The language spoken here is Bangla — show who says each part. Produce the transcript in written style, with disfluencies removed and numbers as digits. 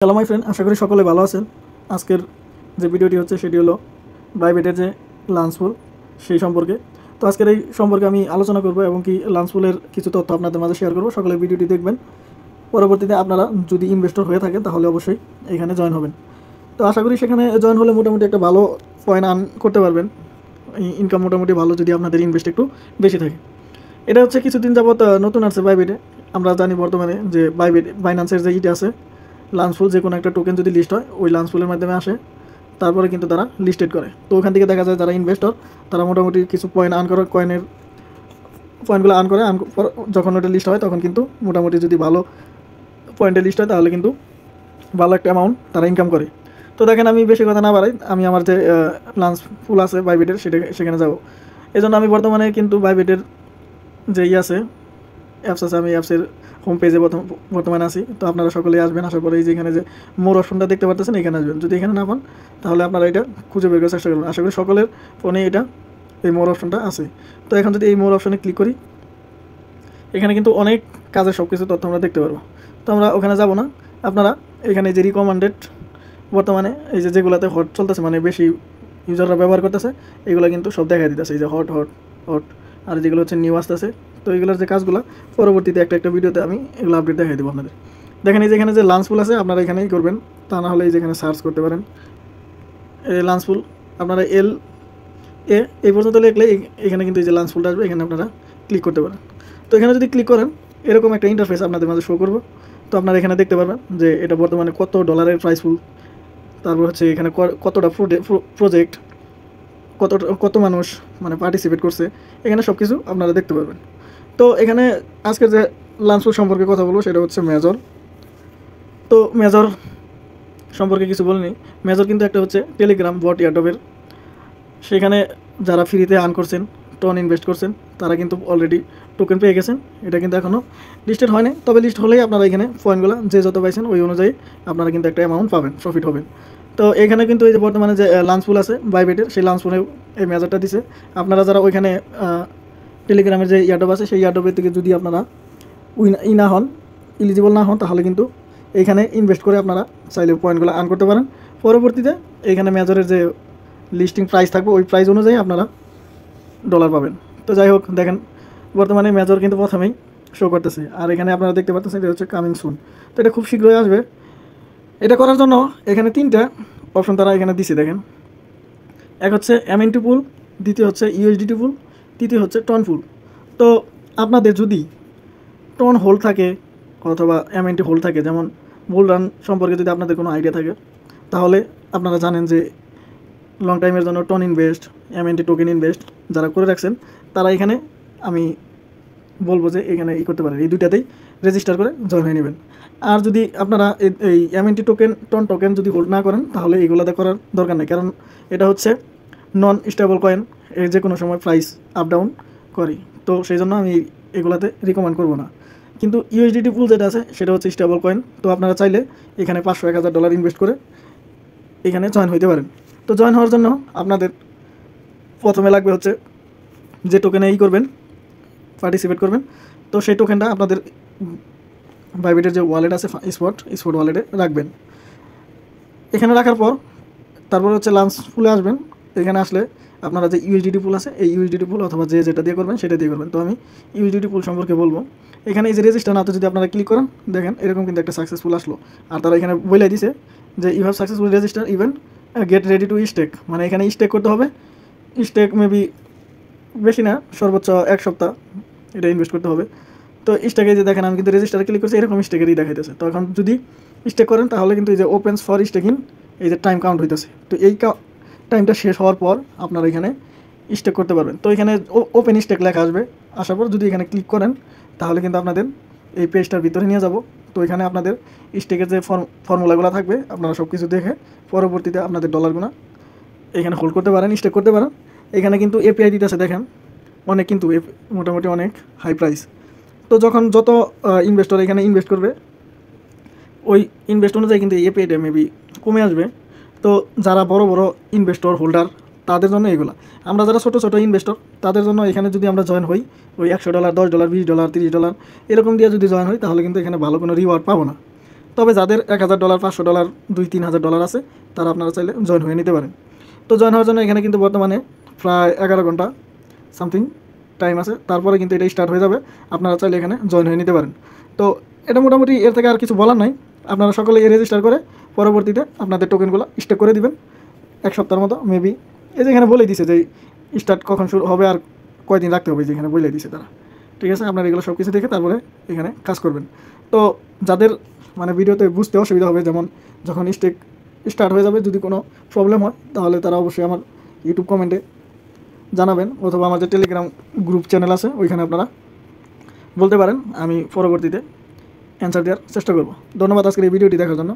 Speaker 1: হ্যালো মাই ফ্রেন্ড, আশা করি সকলে ভালো আছেন। আজকের যে ভিডিওটি হচ্ছে সেটি হলো বাইবেটের যে লাঞ্চ পুল সেই সম্পর্কে। তো আজকের এই সম্পর্কে আমি আলোচনা করব এবং কি লাঞ্চ পুলের কিছু তথ্য আপনাদের মাঝে শেয়ার করব। সকলে ভিডিওটি দেখবেন। পরবর্তীতে আপনারা যদি ইনভেস্টর হয়ে থাকেন তাহলে অবশ্যই এখানে জয়েন হবেন। তো আশা করি সেখানে জয়েন হলে মোটামুটি একটা ভালো পয়েন্ট আর্ন করতে পারবেন। ইনকাম মোটামুটি ভালো যদি আপনাদের ইনভেস্ট একটু বেশি থাকে। এটা হচ্ছে কিছুদিন যাবত নতুন আছে বাইবেটে। আমরা জানি বর্তমানে যে বাইন্যান্সের যে ইটা আছে লাঞ্চফুল, যে কোনো একটা টোকেন যদি লিস্ট হয় ওই লাঞ্চফুলের মাধ্যমে আসে, তারপরে কিন্তু তারা লিস্টেড করে। তো ওখান থেকে দেখা যায় যারা ইনভেস্টর তারা মোটামুটি কিছু পয়েন্ট আর্ন করে, পয়েন্টগুলো আর্ন করে। যখন ওটা লিস্ট হয় তখন কিন্তু মোটামুটি যদি ভালো পয়েন্টে লিস্ট হয় তাহলে কিন্তু ভালো একটা অ্যামাউন্ট তারা ইনকাম করে। তো দেখেন, আমি বেশি কথা না বাড়াই, আমি আমার যে লাঞ্চফুল আছে বাইবেটের সেখানে যাব। এই জন্য আমি বর্তমানে কিন্তু বাইবেটের যে আছে অ্যাপস আছে, আমি অ্যাপসের হোম পেজে বর্তমানে আছি। তো আপনারা সকলেই আসবেন। আসার পরে এই যে এখানে যে মোর অপশনটা দেখতে পাচ্ছেন এখানে আসবেন। যদি এখানে না পান তাহলে আপনারা এটা খুঁজে বের করার চেষ্টা করবেন। আশা করি সকলের ফোনে এটা এই মোর অপশনটা আছে। তো এখন যদি এই মোর অপশনে ক্লিক করি, এখানে কিন্তু অনেক কাজের সব কিছু তথ্য আমরা দেখতে পারবো। তো আমরা ওখানে যাব না। আপনারা এখানে যে রিকমেন্ডেড বর্তমানে এই যে যেগুলোতে হট চলতেছে, মানে বেশি ইউজাররা ব্যবহার করতেছে, এগুলো কিন্তু সব দেখা দিতেছে। এই যে হট হট হট আর যেগুলো হচ্ছে নিউ আসতেছে। তো এইগুলোর যে কাজগুলো পরবর্তীতে একটা ভিডিওতে আমি এগুলো আপডেট দেখাই দেবো আপনাদের। দেখেন এই যেখানে যে লাঞ্চফুল আছে আপনারা এখানেই করবেন। তা না হলে এই যেখানে সার্চ করতে পারেন এই লাঞ্চফুল। আপনারা এই পর্যন্ত লিখলে এখানে কিন্তু এই যে লাঞ্চফুলটা আসবে, এখানে আপনারা ক্লিক করতে পারেন। তো এখানে যদি ক্লিক করেন এরকম একটা ইন্টারফেস আপনাদের মাঝে শো করবো। তো আপনারা এখানে দেখতে পারবেন যে এটা বর্তমানে কত ডলারের প্রাইসফুল, তারপর হচ্ছে এখানে কতটা প্রজেক্ট, কত মানুষ মানে পার্টিসিপেট করছে, এখানে সব কিছু আপনারা দেখতে পারবেন। তো এখানে আজকের যে লাঞ্চফুল সম্পর্কে কথা বলবো সেটা হচ্ছে মেজর। তো মেজর সম্পর্কে কিছু বলিনি। মেজর কিন্তু একটা হচ্ছে টেলিগ্রাম বট এয়ারড্রপের। সেখানে যারা ফ্রিতে আর্ন করছেন, টন ইনভেস্ট করছেন, তারা কিন্তু অলরেডি টোকেন পেয়ে গেছেন। এটা কিন্তু এখনও লিস্টেড হয় না, তবে লিস্ট হলেই আপনারা এখানে পয়েন্টগুলো যে যত পাইছেন ওই অনুযায়ী আপনারা কিন্তু একটা অ্যামাউন্ট পাবেন, প্রফিট হবেন। তো এখানে কিন্তু এই যে বর্তমানে যে লাঞ্চফুল আছে বাইবেটের, সেই লাঞ্চফুলেও এই মেজরটা দিছে। আপনারা যারা ওইখানে টেলিগ্রামের যে ইয়ারড্রপ আছে সেই ইয়ারড্রপের থেকে যদি আপনারা না হন, এলিজিবল না হন, তাহলে কিন্তু এইখানে ইনভেস্ট করে আপনারা চাইলে পয়েন্টগুলো আর্ন করতে পারেন। পরবর্তীতে এইখানে মেজরের যে লিস্টিং প্রাইস থাকবে ওই প্রাইস অনুযায়ী আপনারা ডলার পাবেন। তো যাই হোক, দেখেন বর্তমানে মেজর কিন্তু প্রথমেই শো করতেছে, আর এখানে আপনারা দেখতে পাচ্ছেন এটা হচ্ছে কামিং সুন। তো এটা খুব শীঘ্রই আসবে। এটা করার জন্য এখানে 3টা অপশন তারা এখানে দিছে। দেখেন, এক হচ্ছে এমএনটি পুল, দ্বিতীয় হচ্ছে ইউএসডিটি পুল, তৃতীয় হচ্ছে টন পুল। তো আপনাদের যদি টন হোল্ড থাকে অথবা এমএনটি হোল্ড থাকে, যেমন বুল রান সম্পর্কে যদি আপনাদের কোনো আইডিয়া থাকে, তাহলে আপনারা জানেন যে লং টাইমের জন্য TON invest, MNT token invest যারা করে রাখছেন তারা এখানে আমি বলবো যে এখানে করতে পারেন, এই দুইটাতেই রেজিস্টার করে জয়েন হয়ে নেবেন। আর যদি আপনারা এই এমএনটি টোকেন, টন টোকেন যদি হোল্ড না করেন তাহলে এইগুলোতে করার দরকার নেই, কারণ এটা হচ্ছে নন স্টেবল কয়েন, এর যে কোনো সময় প্রাইস আপ ডাউন করে। তো সেই জন্য আমি এগুলাতে রিকমেন্ড করবো না। কিন্তু ইউএসডিটি পুল যেটা আছে সেটা হচ্ছে স্টেবল কয়েন। তো আপনারা চাইলে এখানে 500-1000 ডলার ইনভেস্ট করে এখানে জয়েন হইতে পারেন। তো জয়েন হওয়ার জন্য আপনাদের প্রথমে লাগবে হচ্ছে যে টোকেনে করবেন, পার্টিসিপেট করবেন। তো সেই টোকেনটা আপনাদের বাইবেটের যে ওয়ালেট আছে স্পট ওয়ালেটে রাখবেন। এখানে রাখার পর তারপর হচ্ছে লাঞ্চ পুলে আসবেন। এখানে আসলে আপনারা যে ইউএসডিটি পুল আছে এই ইউএসডিটি পুল অথবা যেটা দিয়ে করবেন সেটা দিয়ে করবেন। তো আমি ইউএসডিটি পুল সম্পর্কে বলবো। এখানে এই যে রেজিস্টার নাও যদি আপনারা ক্লিক করেন, দেখেন এরকম কিন্তু একটা সাকসেসফুল আসলো। আর তারা এখানে বলে দিছে যে you have successful register even get ready to stake, মানে এখানে স্টেক করতে হবে। স্টেক মেবি বেশি না, সর্বোচ্চ 1 সপ্তাহ এটা ইনভেস্ট করতে হবে। তো স্টেকে যে দেখেন আমি কিন্তু রেজিস্টারে ক্লিক করছি, এরকম স্টেকেরই দেখাইতেছে। তো এখন যদি স্টেক করেন তাহলে কিন্তু এই যে ওপেন্স ফর স্টেকিং এই যে টাইম কাউন্ট হইতেছে। তো এই টাইমটা শেষ হওয়ার পর আপনারা এখানে স্টেক করতে পারবেন। তো এখানে ওপেন স্টেক লেখা আসবে, আসার পর যদি এখানে ক্লিক করেন তাহলে কিন্তু আপনাদের এই পেজটার ভিতরে নিয়ে যাব। তো এখানে আপনাদের স্টেকের যে ফর্মুলাগুলো থাকবে আপনারা সব কিছু দেখে পরবর্তীতে আপনাদের ডলারগুলো এখানে হোল্ড করতে পারেন, স্টেক করতে পারেন। এখানে কিন্তু এপিআই দিতেছে, দেখেন অনেক, কিন্তু মোটামুটি অনেক হাই প্রাইস। তো যত ইনভেস্টর এখানে ইনভেস্ট করবে ওই ইনভেস্ট অনুযায়ী কিন্তু এপিআইটা মেবি কমে আসবে। তো যারা বড় বড় ইনভেস্টর হোল্ডার তাদের জন্য এগুলো। আমরা যারা ছোটো ছোটো ইনভেস্টর তাদের জন্য এখানে যদি আমরা জয়েন হই ওই $100, $10, $20, $30 এরকম দিয়ে যদি জয়েন হই তাহলে কিন্তু এখানে ভালো কোনো রিওয়ার্ড পাবো না। তবে যাদের $1000 $500 $2-3,000 আছে তারা আপনারা চাইলে জয়েন হয়ে নিতে পারেন। তো জয়েন হওয়ার জন্য এখানে কিন্তু বর্তমানে প্রায় 11 ঘন্টা সামথিং টাইম আছে, তারপরে কিন্তু এটা স্টার্ট হয়ে যাবে। আপনারা চাইলে এখানে জয়েন হয়ে নিতে পারেন। তো এটা মোটামুটি এর থেকে আর কিছু বলার নাই। আপনারা সকলে রেজিস্টার করে পরবর্তীতে আপনাদের টোকেনগুলো স্টেক করে দিবেন 1 সপ্তাহের মতো মেবি। এই যে এখানে বলেই দিছে যে স্টার্ট কখন শুরু হবে আর কয়দিন রাখতে হবে, যেখানে বলে দিছে তারা। ঠিক আছে, আপনারা এগুলো সব কিছু দেখে তারপরে এখানে কাজ করবেন। তো যাদের মানে ভিডিওতে বুঝতে অসুবিধা হবে, যেমন যখন স্টার্ট হয়ে যাবে যদি কোনো প্রবলেম হয়, তাহলে তারা অবশ্যই আমার ইউটিউব কমেন্টে জানাবেন, অথবা আমার যে টেলিগ্রাম গ্রুপ চ্যানেল আছে ওইখানে আপনারা বলতে পারেন, আমি পরবর্তীতে অ্যান্সার দেওয়ার চেষ্টা করব। ধন্যবাদ আজকের এই ভিডিওটি দেখার জন্য।